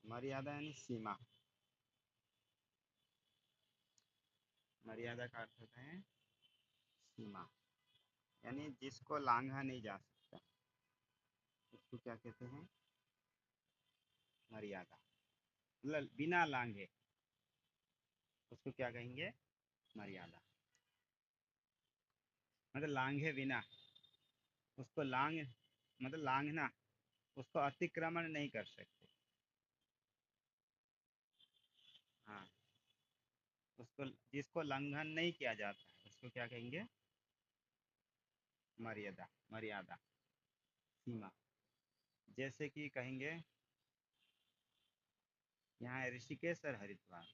मर्यादा यानी सीमा। मर्यादा का अर्थ होता है सीमा, यानी जिसको लांघा नहीं जा सकता उसको क्या कहते हैं? मर्यादा। मतलब बिना लांघे उसको क्या कहेंगे? मर्यादा। मतलब लांघे बिना, उसको मतलब लांघना, उसको अतिक्रमण नहीं कर सकते। हाँ, उसको जिसको लंघन नहीं किया जाता है उसको क्या कहेंगे? मर्यादा। मर्यादा, सीमा। जैसे कि कहेंगे यहाँ ऋषिकेश और हरिद्वार,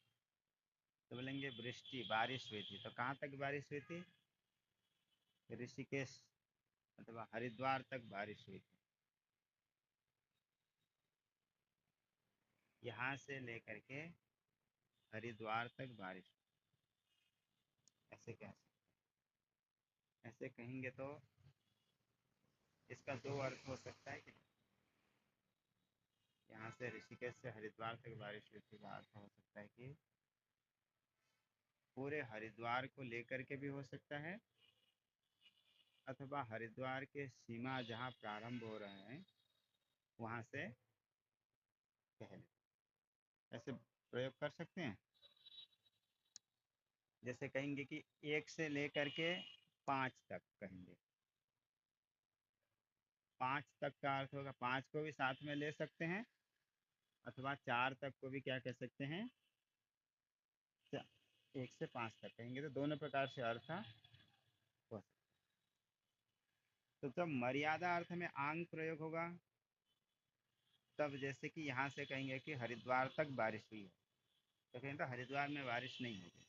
तो बोलेंगे वृष्टि बारिश हुई थी, तो कहाँ तक बारिश हुई थी? ऋषिकेश अथवा हरिद्वार तक बारिश हुई थी। यहाँ से लेकर के हरिद्वार तक बारिश, ऐसे कह सकते। ऐसे कहेंगे तो इसका दो अर्थ हो सकता है कि यहाँ से ऋषिकेश से हरिद्वार तक बारिश हुई थी का अर्थ हो सकता है कि पूरे हरिद्वार को लेकर के भी हो सकता है, अथवा हरिद्वार के सीमा जहाँ प्रारंभ हो रहे हैं वहाँ से पहले, ऐसे प्रयोग कर सकते हैं। जैसे कहेंगे कि एक से लेकर के पाँच तक कहेंगे। पाँच तक का अर्थ होगा पाँच को भी साथ में ले सकते हैं, अथवा चार तक को भी क्या कह सकते हैं? एक से पाँच तक कहेंगे तो दोनों प्रकार से अर्थ हो सकता है। तो जब मर्यादा अर्थ में आंग प्रयोग होगा, तब जैसे कि यहाँ से कहेंगे कि हरिद्वार तक बारिश हुई है, तो कहेंगे तो हरिद्वार में बारिश नहीं होगी,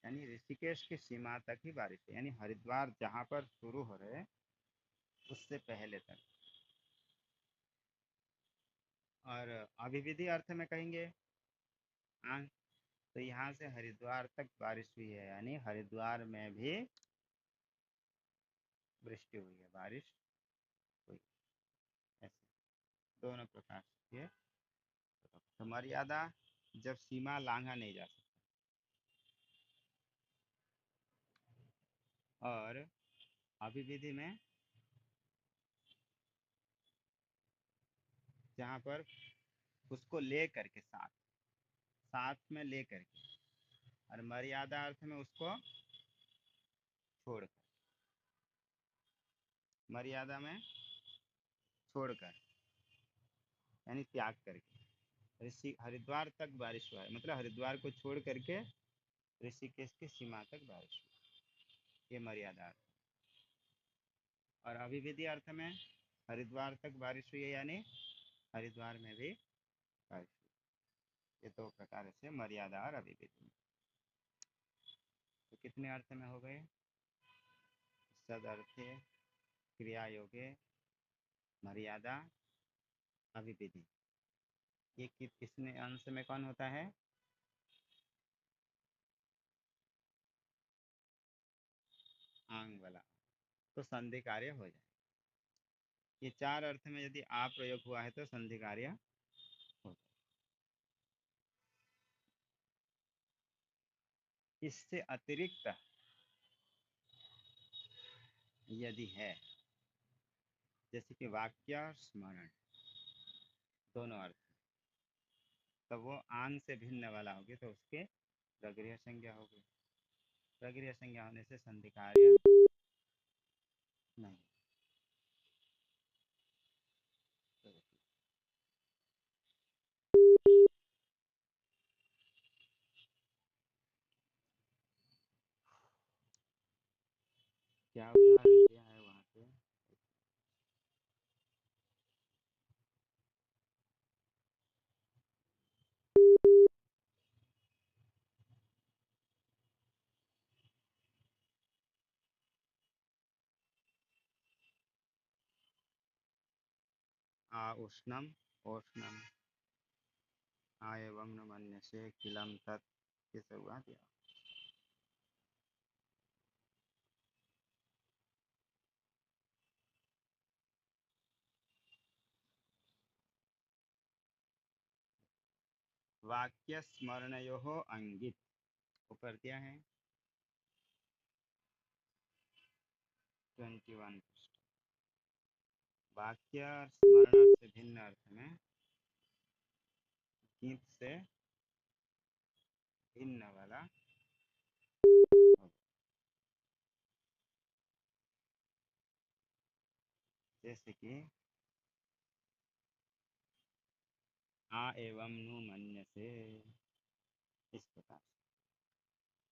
यानी ऋषिकेश की सीमा तक ही बारिश है, यानी हरिद्वार जहाँ पर शुरू हो रहे हैं उससे पहले तक। और अभिविधि अर्थ में कहेंगे आंग, तो यहाँ से हरिद्वार तक बारिश हुई है, यानी हरिद्वार में भी वृष्टि हुई है, बारिश हुई। ऐसे दोनों प्रकार से ये। तो मर्यादा जब सीमा लांघा नहीं जा सकता, और अभिविधि में जहाँ पर उसको ले करके साथ साथ में ले करके, और मर्यादा अर्थ में उसको छोड़कर, मर्यादा में छोड़कर यानी त्याग करके। ऋषि हरिद्वार तक बारिश हुआ है मतलब हरिद्वार को छोड़ करके ऋषिकेश की सीमा तक बारिश हुई, ये मर्यादा अर्थ। और अभिविधि अर्थ में हरिद्वार तक बारिश हुई है, यानी हरिद्वार में भी बारिश हुई। ये दो प्रकार से मर्यादा और अभिविधि। तो कितने अर्थ में हो गए? सदर्थे, क्रिया योगे, मर्यादा, अभिविधि। ये किसने अंश में कौन होता है? आंग वाला। तो संधि कार्य हो जाए। ये चार अर्थ में यदि आ प्रयोग हुआ है तो संधि कार्य हो जाए। इससे अतिरिक्त यदि है, जैसे कि वाक्य और स्मरण दोनों अर्थ, तो वो आंग से भिन्न वाला होगी तो उसके प्रगृह संज्ञा होगी। प्रगृह संज्ञा होने से संधि कार्य नहीं। तो क्या उदाहरण दिया है वहाँ पे? आ उष्णम ओष्णम, आ एवं न मन्यसे किलम तत्, ये सब हुआ दिया। वाक्य स्मरणयोः अंगित ऊपर दिया है 21 पृष्ठ। वाक्य और स्मरण अर्थ से भिन्न अर्थ में गीत से भिन्न वाला होगा। जैसे कि आ एवं नु मन्यसे, इस प्रकार से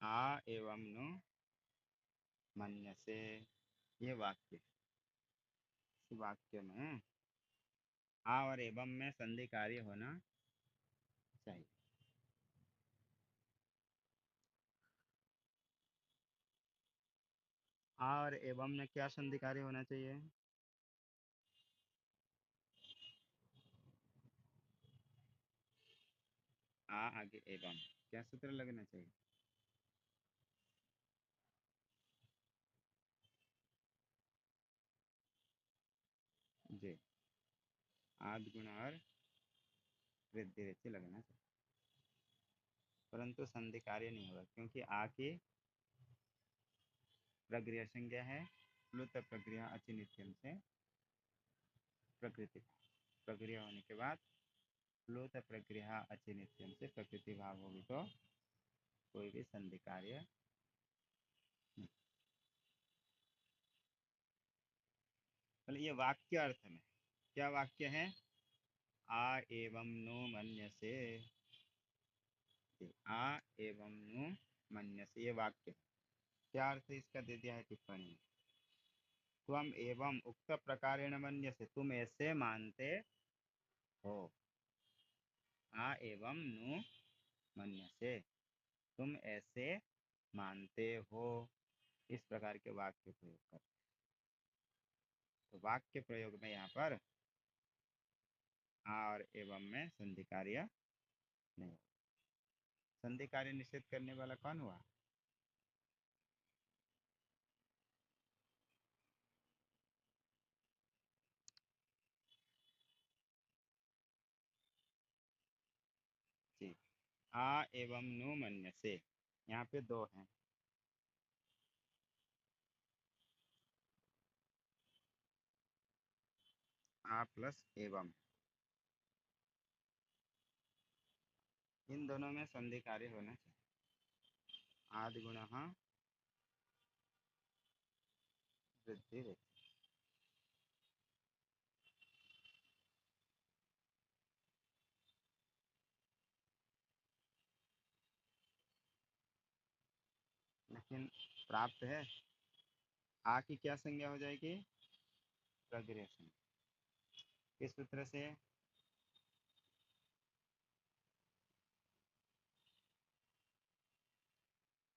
आ एवं नु मन्यसे, ये वाक्य, इस वाक्य में आ और एवं में संधि कार्य होना चाहिए। आ और एवं में क्या संधि कार्य होना चाहिए? आ आगे एवं क्या सूत्र लगना चाहिए? जी, आद गुण और वृद्धि रेचि लगना चाहिए, परंतु संधि कार्य नहीं होगा क्योंकि आ की प्रक्रिया संज्ञा है, प्लुत प्रक्रिया अचिनित्यम से प्रकृति, प्रक्रिया होने के बाद प्लुत प्रक्रिया अचिनित्यम से प्रकृति भाव होगी तो कोई भी संधि कार्य नहीं। मतलब ये वाक्य अर्थ में क्या वाक्य है? आ एवं नो मन्यसे, आ एवं नु मन्यसे, ये वाक्य क्या अर्थ इसका दे दिया है टिप्पणी में। त्वम एवं उक्त प्रकारेण मन्यसे, तुम ऐसे मानते हो। आ एवं नु मन्यसे, तुम ऐसे मानते हो, इस प्रकार के वाक्य प्रयोग कर। तो वाक्य प्रयोग में यहाँ पर आ और एवं में संधि कार्य नहीं। संधि कार्य निषेध करने वाला कौन हुआ? जी, आ एवं नु मन्यसे, यहाँ पे दो हैं। आ प्लस एवं, इन दोनों में संधि कार्य होना चाहिए। आदि गुण वृद्धि रेचि, लेकिन प्राप्त है। आ की क्या संज्ञा हो जाएगी? प्रक्रिया संज्ञा। किस सूत्र से?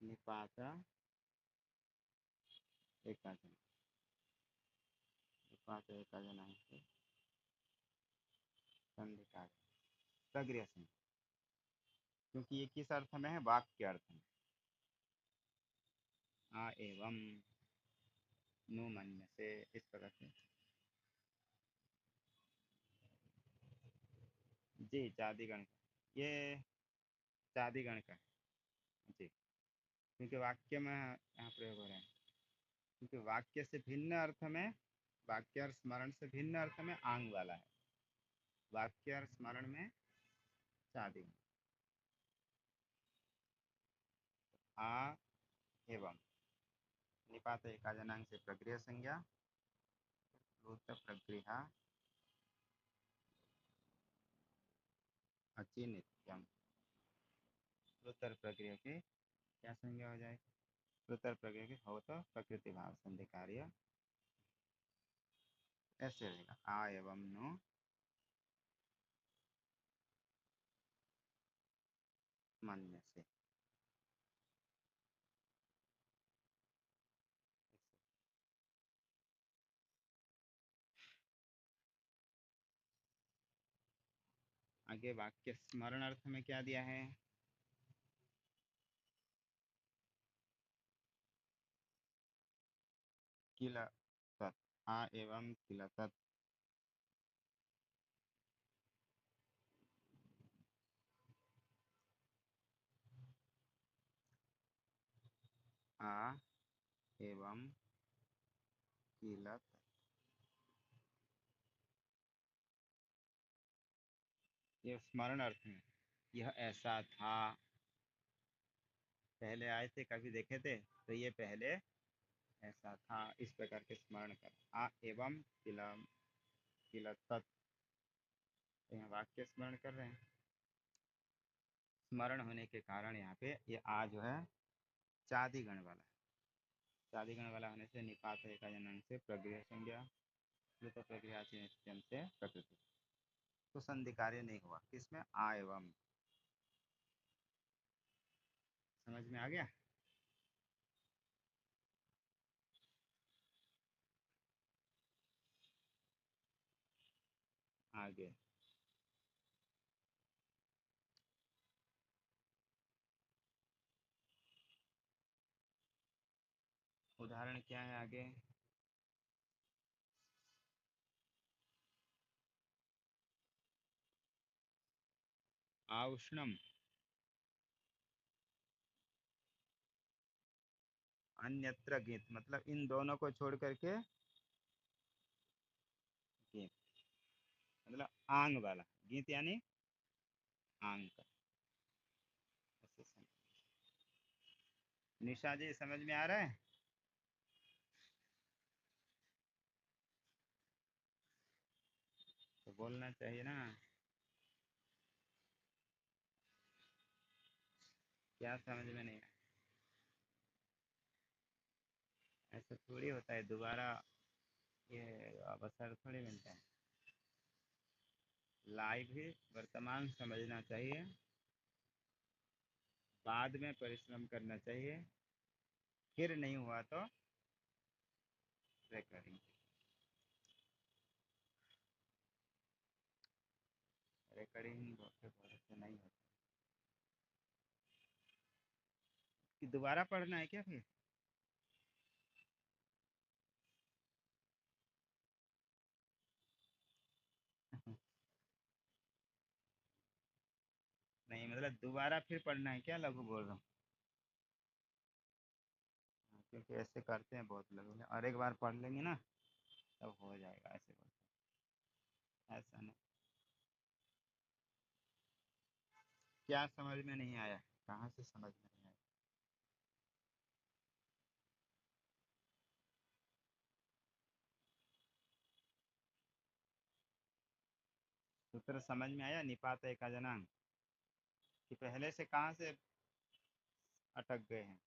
निपात एकाजन, निपात एकाजन से संधि कार्य प्रक्रिया संज्ञा, क्योंकि ये किस अर्थ में है? वाक्य अर्थ में। आ एवं नु मन्य से, इस प्रकार से। जी, चादिगण का, ये चादिगण का है। जी, क्योंकि वाक्य में यहाँ प्रयोग हो रहा है, क्योंकि वाक्य से भिन्न अर्थ में, वाक्य और स्मरण से भिन्न अर्थ में आंग वाला है, वाक्य और स्मरण में चादिगण। आ एवं निपात एकाजनांग से प्रक्रिया संज्ञा, प्लुत प्रक्रिया अचि नित्यम, प्लुतर प्रक्रिया की क्या संज्ञा हो जाएगी? प्लुतर प्रक्रिया की हो तो प्रकृति भाव संधि कार्य ऐसे रहेगा। आ एवं नो मन्य से। आगे वाक्य स्मरण अर्थ में क्या दिया है? किल तत्, आ एवं किल तत्, आ एवं किल तत्। ये स्मरण अर्थ में, यह ऐसा था, पहले आए थे कभी देखे थे तो ये पहले ऐसा था, इस प्रकार के स्मरण कर। आ एवं किलम किल तत्, तो यहाँ वाक्य स्मरण कर रहे हैं। स्मरण होने के कारण यहाँ पे ये आ जो है चादि गण वाला है। चादि गण वाला होने से निपात एकाजन से प्रगृह संज्ञा, प्लुत प्रगृह से प्रकृति, तो संधि कार्य नहीं हुआ किसमें, आ एवं। समझ में आ गया। आगे उदाहरण क्या है आगे। आउष्णम, अन्यत्र गीत, मतलब इन दोनों को छोड़ करके गीत, मतलब आंग वाला, गीत यानी आंग का, ऐसे समझ। निशा जी समझ में आ रहा है। तो बोलना चाहिए ना। क्या समझ में नहीं आया। ऐसा थोड़ी होता है, दोबारा ये अवसर थोड़ी मिलता है। लाइव ही वर्तमान समझना चाहिए, बाद में परिश्रम करना चाहिए, फिर नहीं हुआ तो रिकॉर्डिंग। रिकॉर्डिंग बहुत से नहीं होता कि दोबारा पढ़ना है क्या फिर। नहीं मतलब दोबारा फिर पढ़ना है क्या, लघु बोल रहा हूँ। हाँ, क्योंकि ऐसे करते हैं बहुत लोग, और एक बार पढ़ लेंगे ना तब हो जाएगा, ऐसे बोलते हैं। ऐसा नहीं। क्या समझ में नहीं आया, कहाँ से समझ में नहीं आया। सूत्र समझ में आया, निपात एका जनांग, कि पहले से कहाँ से अटक गए हैं।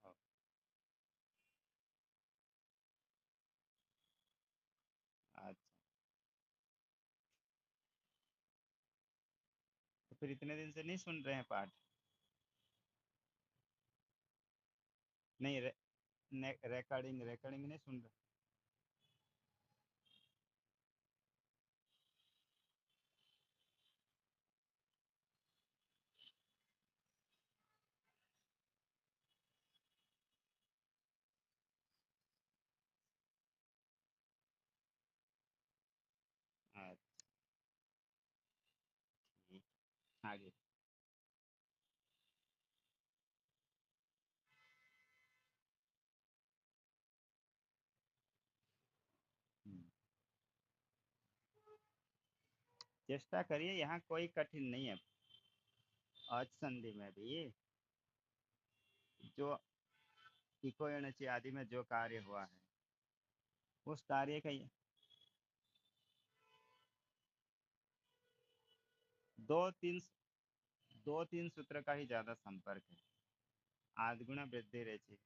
ओ, अच्छा। तो फिर इतने दिन से नहीं सुन रहे हैं पाठ। नहीं रिकॉर्डिंग रिकॉर्डिंग नहीं सुन रहे। अच्छा ठीक, आगे। हम्म, चेष्टा करिए, यहाँ कोई कठिन नहीं है। आज संधि में भी जो इको एनर्जी आदि में जो कार्य हुआ है उस कार्य का दो तीन दो तीन सूत्र का ही ज्यादा संपर्क है। आदगुणा वृद्धि रेचि,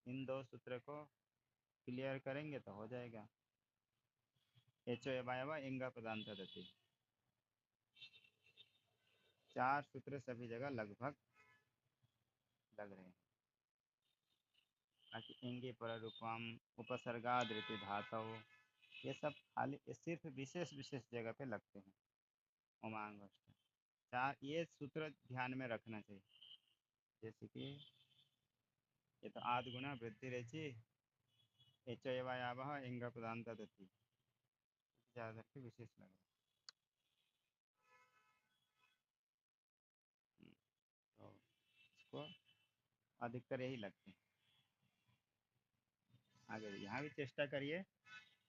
इन दो सूत्र को क्लियर करेंगे तो हो जाएगा। एचो एवायवा इंगा प्रदान दति, चार सूत्र सभी जगह लगभग लग रहे हैं। बाकी इंगे पर रूपम, उपसर्गादृति धातु, ये सब खाली ये सिर्फ विशेष विशेष जगह पे लगते हैं। उमांग अष्ट, चार ये सूत्र ध्यान में रखना चाहिए। जैसे कि ये तो आद गुना वृद्धि रेचि, एच एवायावह इंग प्रदान दति, याद रखिए विशेष लग रहा है। तो इसको अधिकतर यही लगते हैं। आगे यहाँ भी चेष्टा करिए,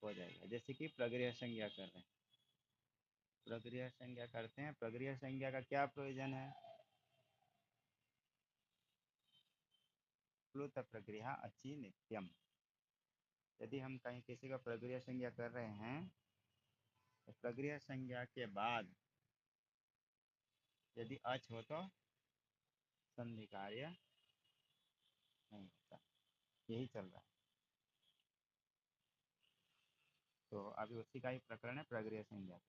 हो जाएगा। जैसे कि प्रगृह संज्ञा कर रहे हैं, प्रगृह संज्ञा करते हैं, प्रगृह संज्ञा का क्या प्रयोजन है? प्लुत प्रगृह अचि नित्यम। यदि हम कहीं किसी का प्रगृह संज्ञा कर रहे हैं तो प्रगृह संज्ञा के बाद यदि अच हो तो संधि कार्य नहीं होता। यही चल रहा है। तो अभी उसी का ही प्रकरण है प्रगृह संज्ञा।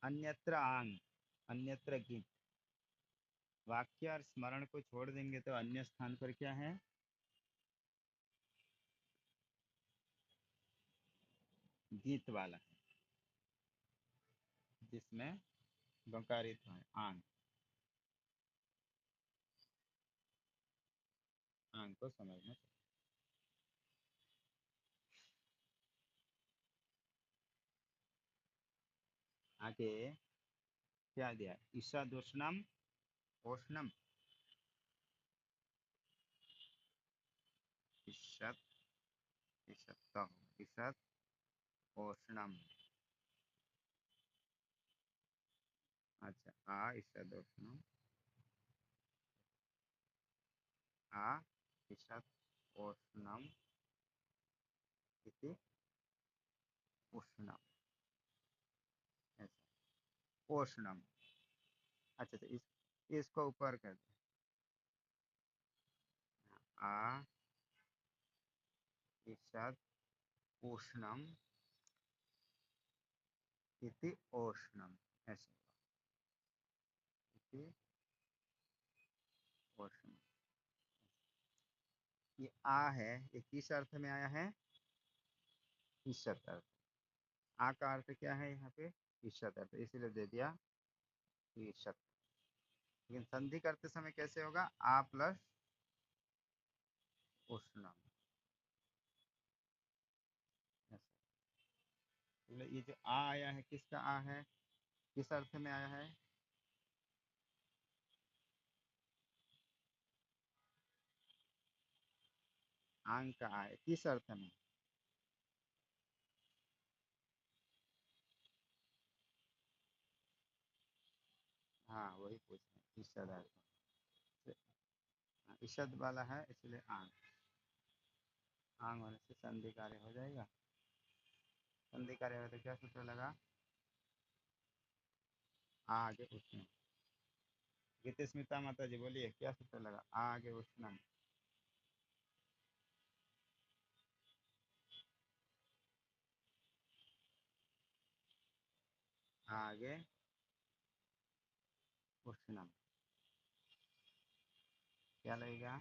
अन्यत्र आंग, अन्यत्र गीत। वाक्य और स्मरण को छोड़ देंगे तो अन्य स्थान पर क्या है? गीत वाला है, जिसमें गकारित है आंग। आंग को समझना चाहिए। आगे क्या दिया? ईशादोष्णम ओष्णम। ईशत, ईशत, ईशत ओष्णम। अच्छा, आ ईशादोष्णम, आ ईशत ओष्णम इति उष्णम। ऐसा ओष्णम। अच्छा, तो इसको ऊपर कर दे। आ ईशत उष्णम इति ओष्णम। ऐसे इति ओष्णम। ये आ है, ये किस अर्थ में आया है? ईशत अर्थ। आ का अर्थ क्या है यहाँ पे? ईशत अर्थ, इसीलिए दे दिया ईशत। लेकिन संधि करते समय कैसे होगा? आ प्लस उष्णम। मतलब ये जो आ आया है, किसका आ है? किस अर्थ में आया है? आंग का आ है, किस अर्थ में? हाँ, वही पूछ रहे हैं, ईशद अर्थ। ईशद वाला है इसलिए आंग। आंग होने से संधि कार्य हो जाएगा। संधि कार्य हो तो क्या सूत्र लगा? आगे उष्णम। गीत स्मिता माता जी बोलिए, क्या सूत्र लगा? आगे उष्णम। आगे उष्णम। क्या लगेगा?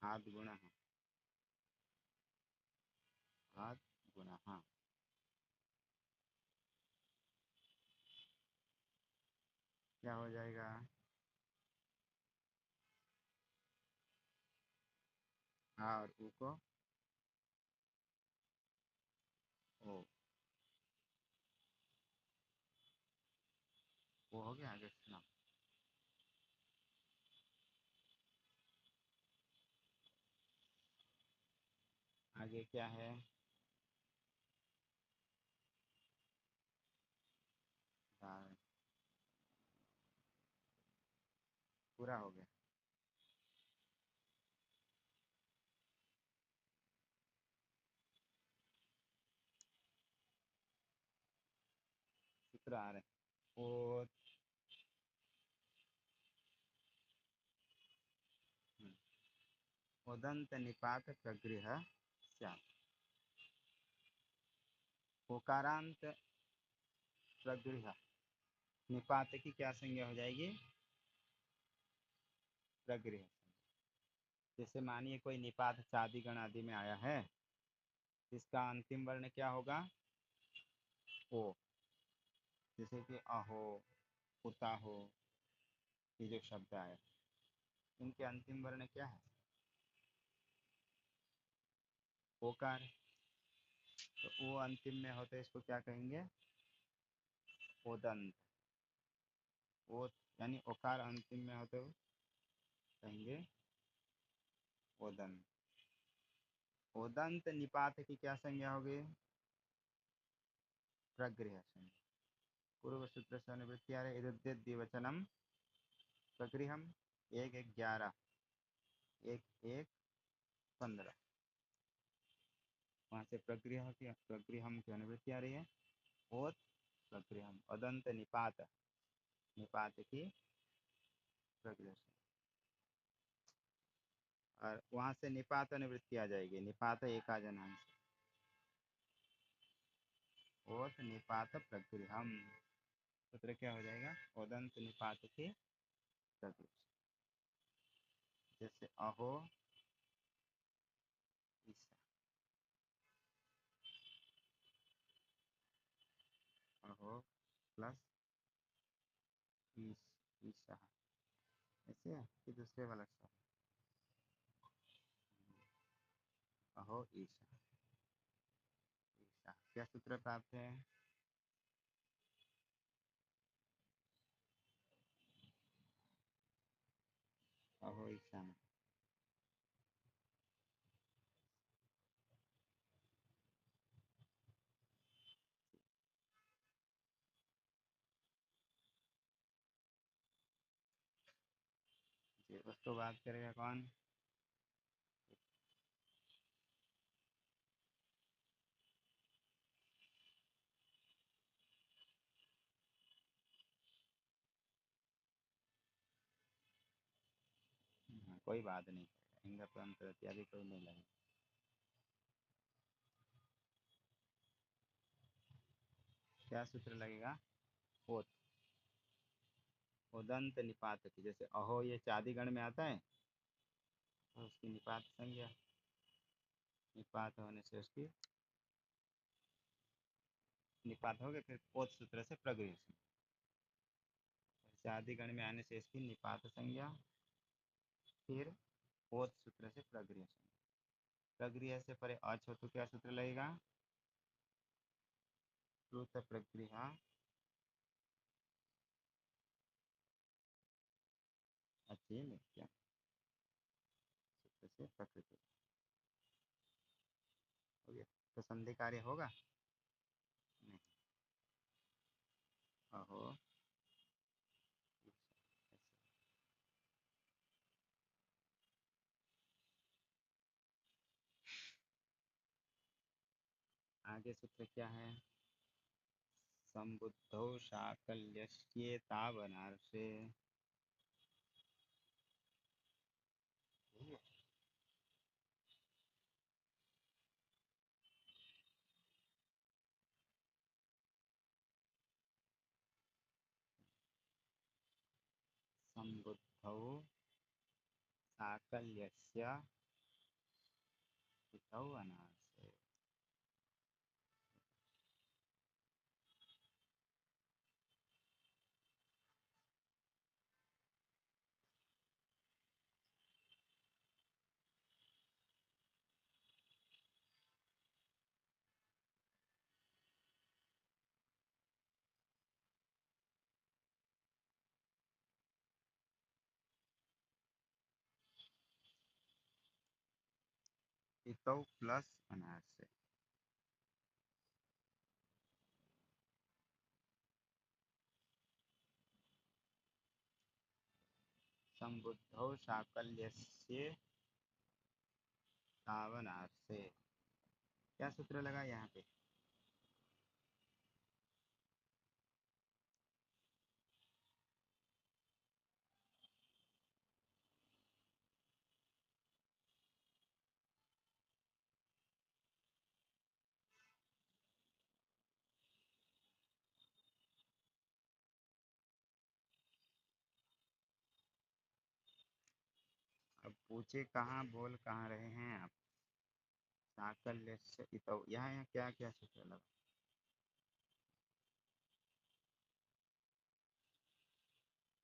हाथ गुणा है, हाथ गुणा हाँ। क्या हो जाएगा? हाँ, और ऊ को ओ। वो हो गया आगे उष्णम। आगे क्या है? हाँ, पूरा हो गया। सूत्र आ रहे हैं। और उदंत निपात प्रगृह स्यात्। ओकारांत प्रगृह, निपात की क्या संज्ञा हो जाएगी? प्रगृह। जैसे मानिए कोई निपात चादि गण आदि में आया है, इसका अंतिम वर्ण क्या होगा? ओ। जैसे कि अहो, उता हो, ये जो शब्द आए, इनके अंतिम वर्ण क्या है? ओकार, तो ओ अंतिम में होते इसको क्या कहेंगे? ओदंत। ओ यानी ओकार अंतिम में होते हुए कहेंगे ओदंत। ओदंत निपात की क्या संज्ञा होगी? प्रगृह संज्ञा। पूर्व सूत्र से अनुवृत्ति आ रही इरुद्ध द्विवचनम प्रगृहम। एक एक 11, एक एक 15, वहां से प्रगृह की प्रगृहम की अनुवृत्ति आ रही है। ओत प्रगृहम, अदंत निपात, निपात की प्रगृह संज्ञा। और वहां से निपात अनुवृत्ति आ जाएगी, निपात एकाजनांश। ओत निपात प्रगृहम, सूत्र क्या हो जाएगा? ओदंत निपात की प्रगृह। जैसे अहो ईसा, अहो प्लस ईसा, ऐसे है कि दूसरे वाला सा? अहो ईसा, ईसा क्या सूत्र प्राप्त है? अहो ईसा में जी, उसको बात करेगा कौन? हाँ, कोई बात नहीं करेगा, इंग प्रंत इत्यादि कोई नहीं लगेगा। क्या सूत्र लगेगा? ओत, उदंत निपात की। जैसे अहो ये चादी गण में आता है, तो उसकी निपात संज्ञा, निपात होने से उसकी निपात हो गए, फिर ओत सूत्र से प्रगृह संज्ञा। चादी गण में आने से इसकी निपात संज्ञा, फिर ओत सूत्र से प्रगृह संज्ञा। प्रगृह से परे अच हो तो क्या सूत्र लगेगा? प्लुत प्रगृह अच्छी मिथ्या, सूत्र से प्रकृति हो गया। तो संधि कार्य होगा नहीं? अहो आगे सूत्र क्या है? संबुद्धौ शाकल्यस्येतावनार्षे, संबुद्धौ साकल्यस्य हितौ अनार्षे। हितौ प्लस अनार्षे, संबुद्धौ साकल्यस्य तावनार्षे। क्या सूत्र लगा यहाँ पे? अब पूछे कहाँ, बोल कहाँ रहे हैं आप? साकल्यस्य हितौ, यहाँ क्या क्या सूत्र लगा?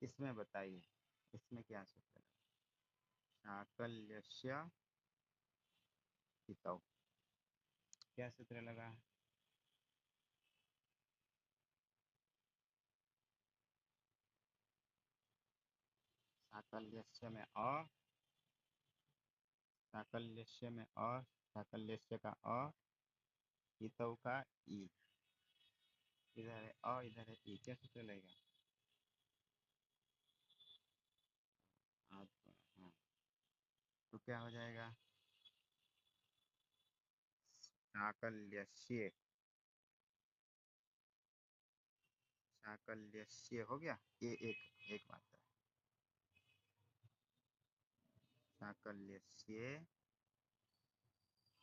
इसमें बताइए, इसमें क्या सूत्र लगा? साकल्यस्य हितौ, क्या सूत्र लगा? साकल्यस्य में साकल्यस्य में साकल्यस्य का इतव का ई, इधर है इधर है ई, क्या सूत्र लगेगा? आप, हाँ, तो क्या हो जाएगा? साकल्यस्य, साकल्यस्य हो गया, ये एक एक मात्रा। साकल्यस्य,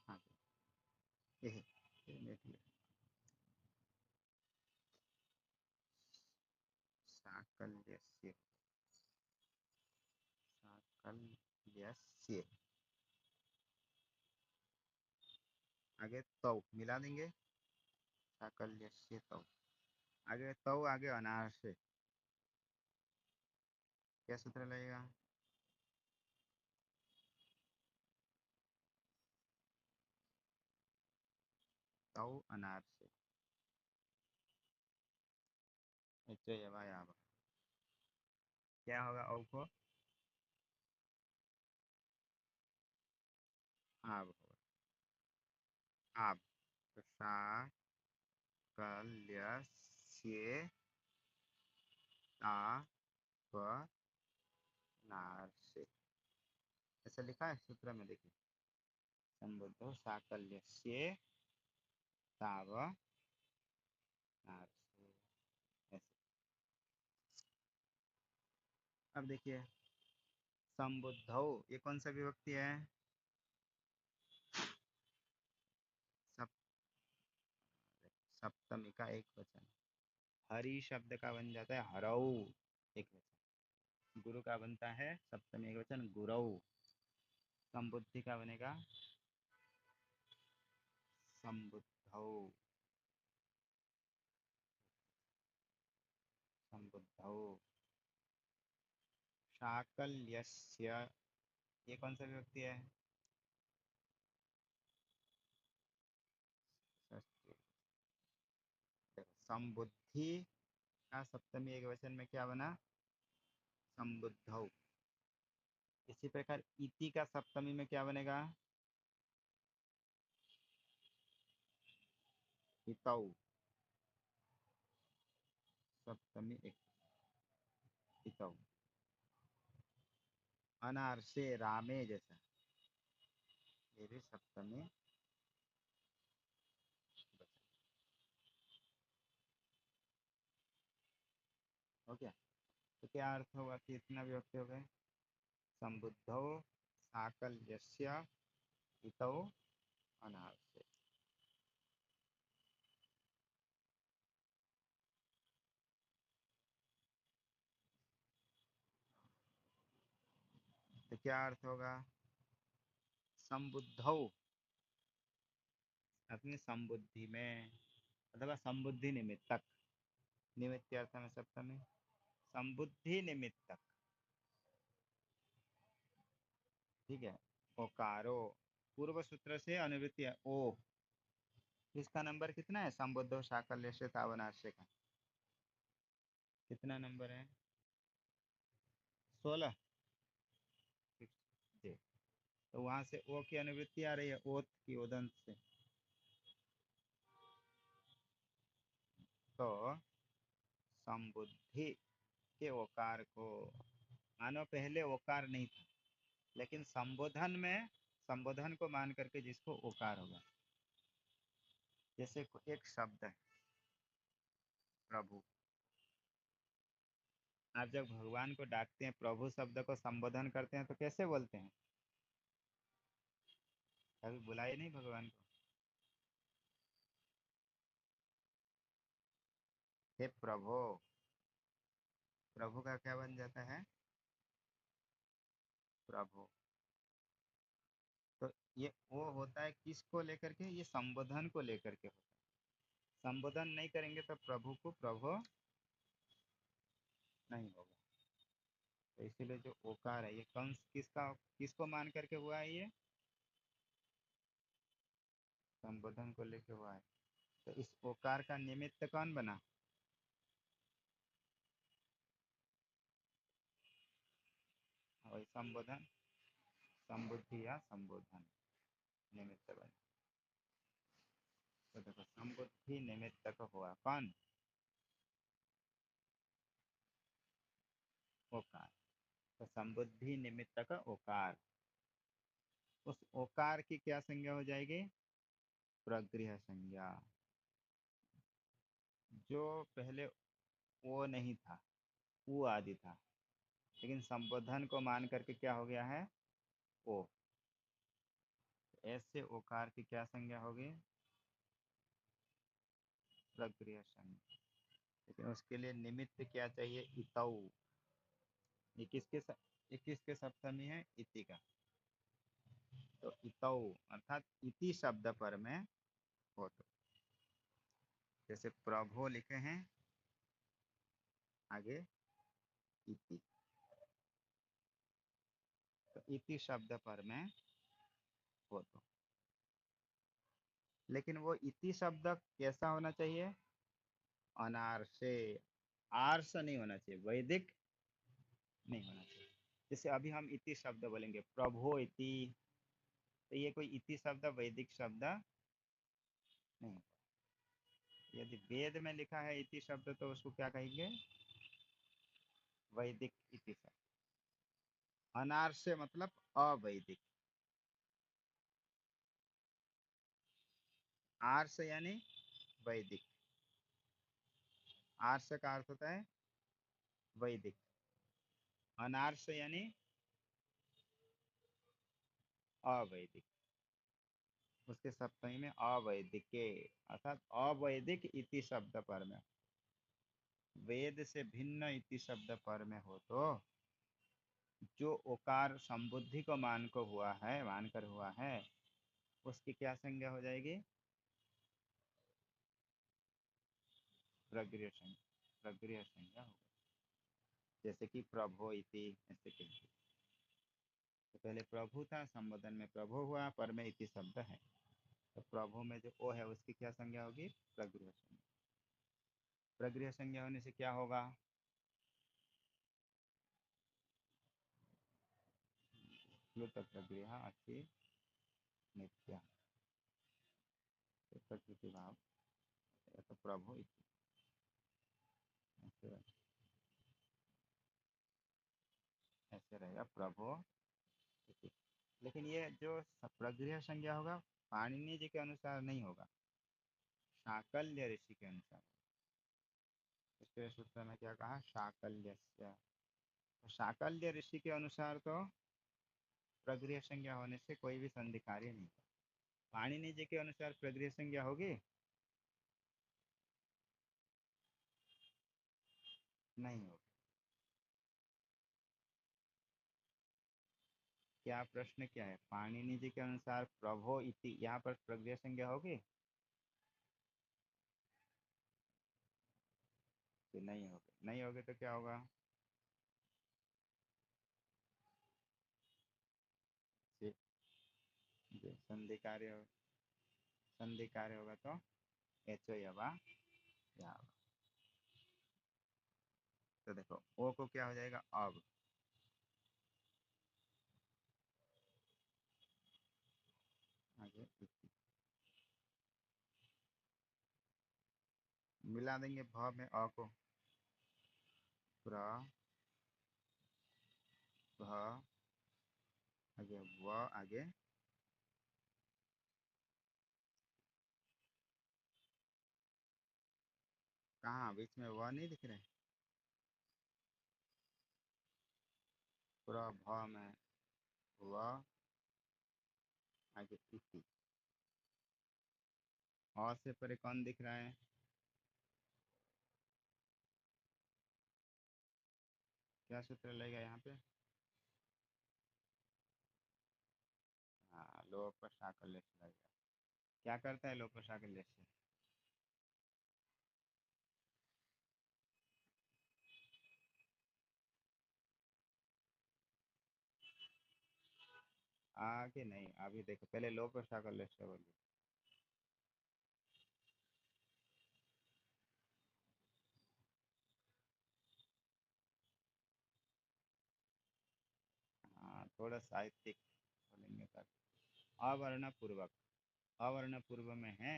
हाँ ये देख लिया। साकल्यस्य, साकल्यस्य, आगे तव मिला देंगे, साकल्यस्य तव, आगे तव, आगे अनार से, क्या सूत्र लगेगा? तव अनार से, क्या होगा औ को? आब होगा, आब, तो साकल्यस्य ताव नार से, ऐसा लिखा है सूत्र में, देखिए, संबुद्धो साकल्यस्य ताव नार से, ऐसे। अब देखिए, संबुद्धौ, ये कौन सा विभक्ति है? सप, सप्तमी का एक वचन। हरि शब्द का बन जाता है हरऊ, एक वचन। गुरु का बनता है सप्तमी एक वचन गुरऊ। संबुद्धि का बनेगा संबुद्धौ, संबुद्धौ। शाकल्यस्य, ये कौन सा विभक्ति है? षष्ठी। देखो, संबुद्धि का सप्तमी एक वचन में क्या बना? संबुद्धौ। इसी प्रकार इति का सप्तमी में क्या बनेगा? हितौ, सप्तमी एक, हितौ। अनार से, रामे जैसा, ये भी सप्तमी वचन। हो गया? तो क्या अर्थ होगा कि इतना विभक्ति हो गए? संबुद्धौ साकल्यस्य हितौ अनार से। तो क्या अर्थ होगा? संबुद्धौ, अपनी संबुद्धि में, अथवा संबुद्धि निमित्तक, निमित्त अर्थ में सप्तमी, संबुद्धि निमित्तक, ठीक है। ओकारो, पूर्व सूत्र से अनुवृत्ति है ओ। इसका नंबर कितना है? संबुद्धो साकल्य से तावनाश्य का कितना नंबर है? 16। जी। तो वहां से ओ की अनुवृत्ति आ रही है, ओत की, ओदंत से। तो संबुद्धि के ओकार को, मानो पहले ओकार नहीं था, लेकिन संबोधन में, संबोधन को मान करके जिसको ओकार होगा, जैसे एक शब्द है प्रभु, आप जब भगवान को डाकते हैं, प्रभु शब्द को संबोधन करते हैं, तो कैसे बोलते हैं? कभी बुलाए नहीं भगवान को? हे प्रभु, प्रभु का क्या बन जाता है? प्रभु। तो ये वो होता है किसको लेकर के? ये संबोधन को लेकर के होता है। संबोधन नहीं करेंगे तो प्रभु को प्रभु नहीं होगा। तो इसीलिए जो ओकार है, ये कंस किसका, किसको मान करके हुआ है ये? संबोधन को लेके हुआ है। तो इस ओकार का निमित्त कौन बना? वही संबोधन, संबुद्धि या संबोधन निमित्त बना। तो देखो संबुद्धि निमित्तक हुआ कौन? ओकार। तो संबुद्धि निमित्तक ओकार, उस ओकार की क्या संज्ञा हो जाएगी? प्रगृह संज्ञा। जो पहले वो नहीं था, वो आदि था, लेकिन संबोधन को मान करके क्या हो गया है? ओ। ऐसे ओकार की क्या संज्ञा होगी? प्रगृह संज्ञा। लेकिन उसके लिए निमित्त क्या चाहिए? इतौ। ये किसके ये किसके सप्तमी है? इति का। तो इतौ अर्थात इति शब्द पर में हो। तो जैसे प्रभो लिखे हैं, आगे इति, तो इति शब्द पर में हो। तो लेकिन वो इति शब्द कैसा होना चाहिए? अनार्से, आर्ष नहीं होना चाहिए, वैदिक नहीं होना चाहिए। जैसे अभी हम इति शब्द बोलेंगे प्रभो इति, तो ये कोई इति शब्द वैदिक शब्द नहीं। यदि वेद में लिखा है इति शब्द तो उसको क्या कहेंगे? वैदिक इति शब्द। अनार्ष्य मतलब अवैदिक। आर्ष यानी वैदिक। आर्ष का अर्थ होता है वैदिक। अनार्ष यानी अवैदिक। उसके सप्तमी में अवैदिक के, अर्थात अवैदिक इति शब्द पर में, वेद से भिन्न इति शब्द पर में हो तो जो ओकार संबुद्धि को मान को हुआ है, मानकर हुआ है, उसकी क्या संज्ञा हो जाएगी? प्रगृह संज्ञा। प्रगृह संज्ञा होगा। जैसे कि प्रभो इति, ऐसे कहिए। तो पहले प्रभु था, संबोधन में प्रभु हुआ, पर में इति शब्द है, तो प्रभु में जो ओ है उसकी क्या संज्ञा होगी? प्रगृह संज्ञा। प्रगृह संज्ञा होने से क्या होगा? प्लुत प्रगृह अति नित्य, तो प्रकृति भाव। तो प्रभु इति ऐसे ऐसे रहेगा प्रभु इति। लेकिन ये जो प्रगृह संज्ञा होगा, पाणिनि जी के अनुसार नहीं होगा, शाकल्य ऋषि के अनुसार। इसके सूत्र में क्या कहा? शाकल्यस्य। तो शाकल्य ऋषि के अनुसार तो प्रगृह संज्ञा होने से कोई भी संधि कार्य नहीं होगा। पाणिनि जी के अनुसार प्रगृह संज्ञा होगी? नहीं होगी। क्या प्रश्न क्या है? पाणिनि जी के अनुसार प्रभो इति, यहाँ पर प्रगृह संज्ञा होगी कि नहीं होगी? नहीं होगी तो क्या होगा? संधि कार्य, संधि कार्य होगा तो एचो यवा या होगा। तो देखो ओ को क्या हो जाएगा? अब आगे मिला देंगे भ में अ को, प्र भ, आगे व, आगे कहाँ बीच में व नहीं दिख रहे? प्र भ में व, आगे इति। अ से परे कौन दिख रहा है? क्या सूत्र लगेगा यहाँ पे? हाँ, लोह पर साकल्य से लगेगा। क्या करता है लोह पर साकल्य से? आगे नहीं, अभी देखो पहले लोह पर साकल्य से बोलिए। थोड़ा साहित्यिक बोलेंगे तब। अवर्ण पूर्वक, अवर्ण पूर्व में है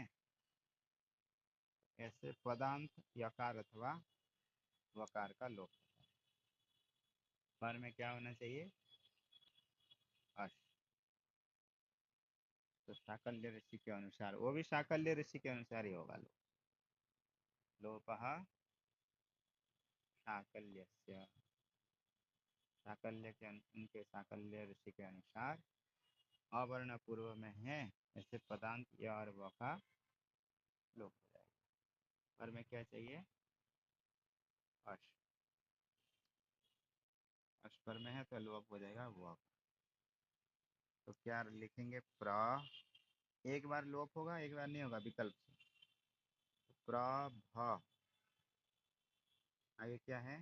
ऐसे पदांत यकार अथवा वकार का लोप होता है। पर में क्या होना चाहिए? अश। तो शाकल्य ऋषि के अनुसार, वो भी शाकल्य ऋषि के अनुसार ही होगा लोप। लोपः शाकल्यस्य, शाकल्य के उनके शाकल्य ऋषि के अनुसार अवर्ण पूर्व में है ऐसे पदांत य और व का लोप हो जाएगा। पर में क्या चाहिए? अश। अश पर में है तो लोप हो जाएगा व। तो क्या लिखेंगे? प्र, एक बार लोप होगा एक बार नहीं होगा विकल्प से। तो प्रभ, आगे क्या है?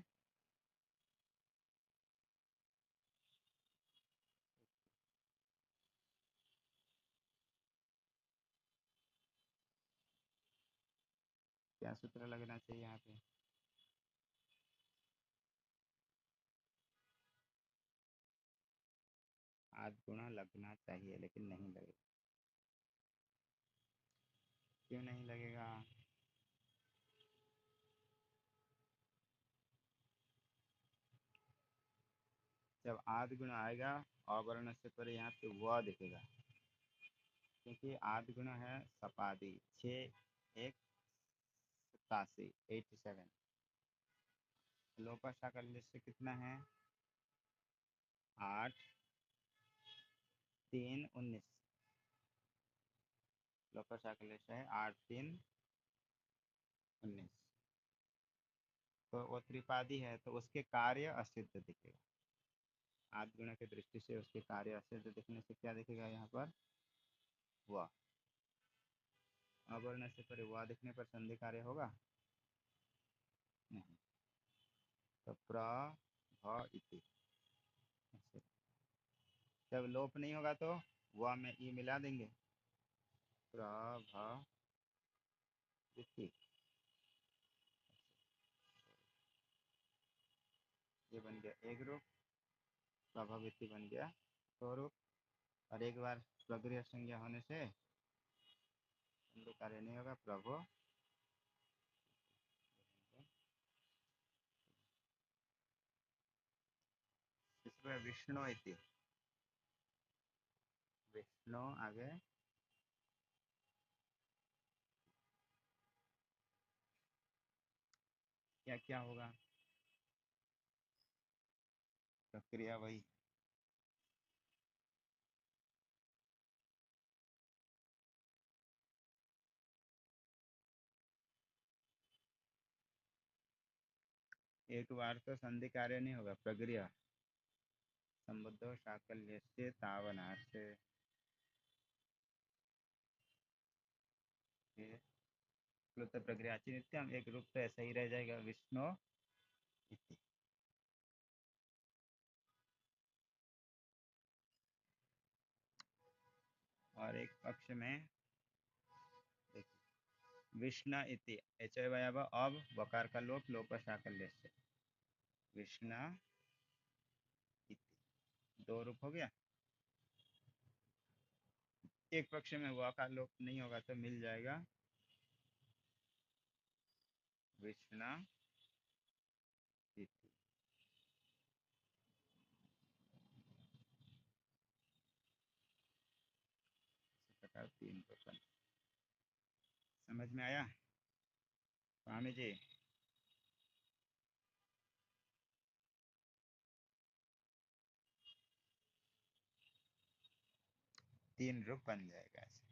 क्या सूत्र लगना चाहिए यहाँ पे? आध गुणा लगना चाहिए लेकिन नहीं लगेगा। क्यों नहीं लगेगा? जब आध गुणा आएगा अवर्ण से परे यहाँ पे व दिखेगा, क्योंकि आध गुणा है सपादी 6 1 87 87। लोपा शाकल्य से कितना है? 8 3 19। लोपा शाकल्य से है 8 3 19। तो वो त्रिपादी है तो उसके कार्य असिद्ध दिखेगा। आठ गुणा की दृष्टि से उसके कार्य असिद्ध दिखने से क्या दिखेगा यहाँ पर? वह। अवर्ण से परे वह दिखने पर संधि कार्य होगा नहीं। तो प्र भ इति, जब लोप नहीं होगा तो वह में ई मिला देंगे। प्र भ इति, ये बन गया एक रूप। प्रभविति बन गया स्वरूप। और एक बार प्रगृह संज्ञा होने से संधि कार्य नहीं होगा। प्रभु, इसमें विष्णु इति, विष्णु आगे क्या क्या होगा? प्रक्रिया वही। एक बार तो संधि कार्य नहीं होगा। प्रक्रिया संबद्धो शाकल्य से तावनार से प्लुत प्रक्रिया नित्यम, एक रूप तो ऐसा ही रह जाएगा विष्णु इति। और एक पक्ष में देखिए विष्णु इति एच अब वकार का लोप, लोप शाकल्य से विष्णु इति, दो रूप हो गया। एक पक्ष में व का लोप नहीं होगा तो मिल जाएगा विष्णु इति। इस प्रकार तीन प्रकरण समझ में आया स्वामी जी? तीन रूप बन जाएगा ऐसे।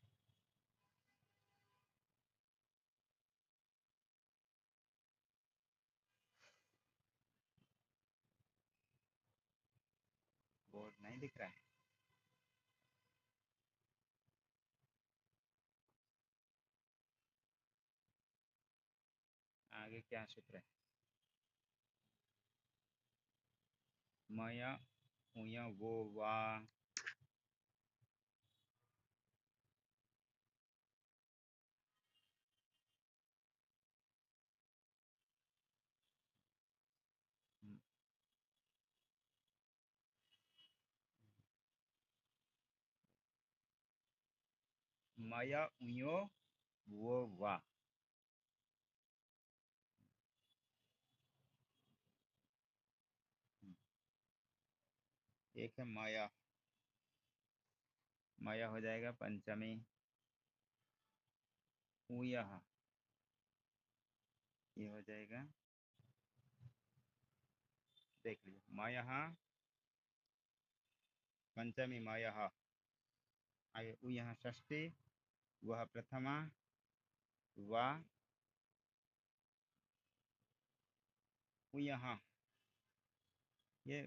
बोर्ड नहीं दिख रहा है? आगे क्या सूत्र है? मय उय वो वा, मय उयो वो वा। एक है मय, मय हो जाएगा पंचमी। उयः, ये हो जाएगा, देख लीजिए, मयः पंचमी मयः, आगे उयः षष्ठी, वह प्रथमा, वा उयः, ये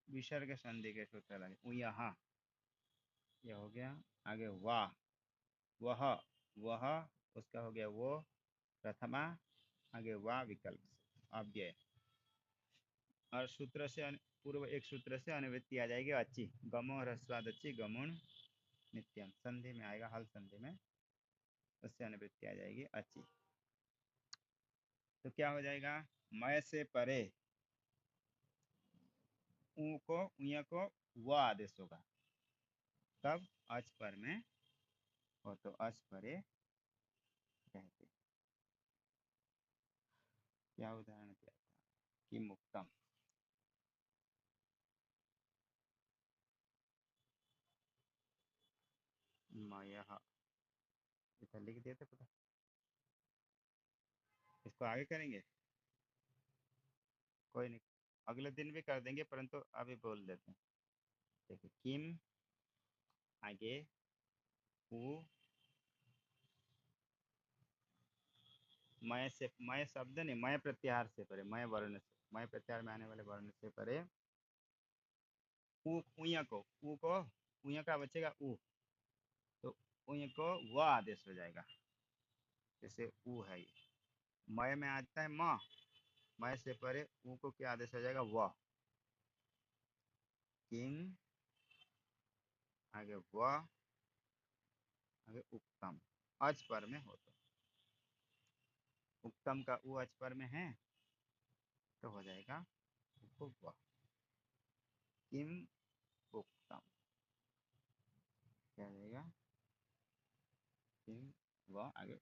विसर्ग संधि के सूत्र लगे, उयः ये हो गया। आगे वाह, वह, वह उसका हो गया वो प्रथमा, आगे वाह विकल्प से अव्यय। और सूत्र से पूर्व एक सूत्र से अनुवृत्ति आ जाएगी अच्छी, गमो ह्रस्वाद अच्छी गमुण नित्यम, संधि में आएगा, हल संधि में, उससे अनुवृत्ति आ जाएगी अच्छी। तो क्या हो जाएगा, मय से परे ऊ को उय को व आदेश होगा, तब अच पर में हो, तो अच परे कहते। क्या उदाहरण दिया था कि मुक्तम, मयः, इधर लिख दिए थे पता। इसको आगे करेंगे, कोई नहीं, अगले दिन भी कर देंगे, परंतु अभी बोल देते हैं। देखिए किम, आगे उ, मय से, मय शब्द नहीं, मय प्रत्याहार से परे, मय वर्ण से, मय प्रत्याहार में आने वाले वर्ण से परे उ, उ को उय का बचेगा उ, तो उय को व आदेश हो जाएगा, जैसे उ है ये, मय में आता है म, मय से परे उ को क्या आदेश हो जाएगा, व। किंग, आगे व, आगे उत्तम, अच पर में हो, तो उत्तम का उ अच पर में है, तो हो जाएगा व, किम उत्तम, क्या हो जाएगा, किम व, आगे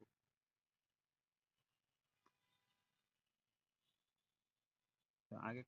तो आगे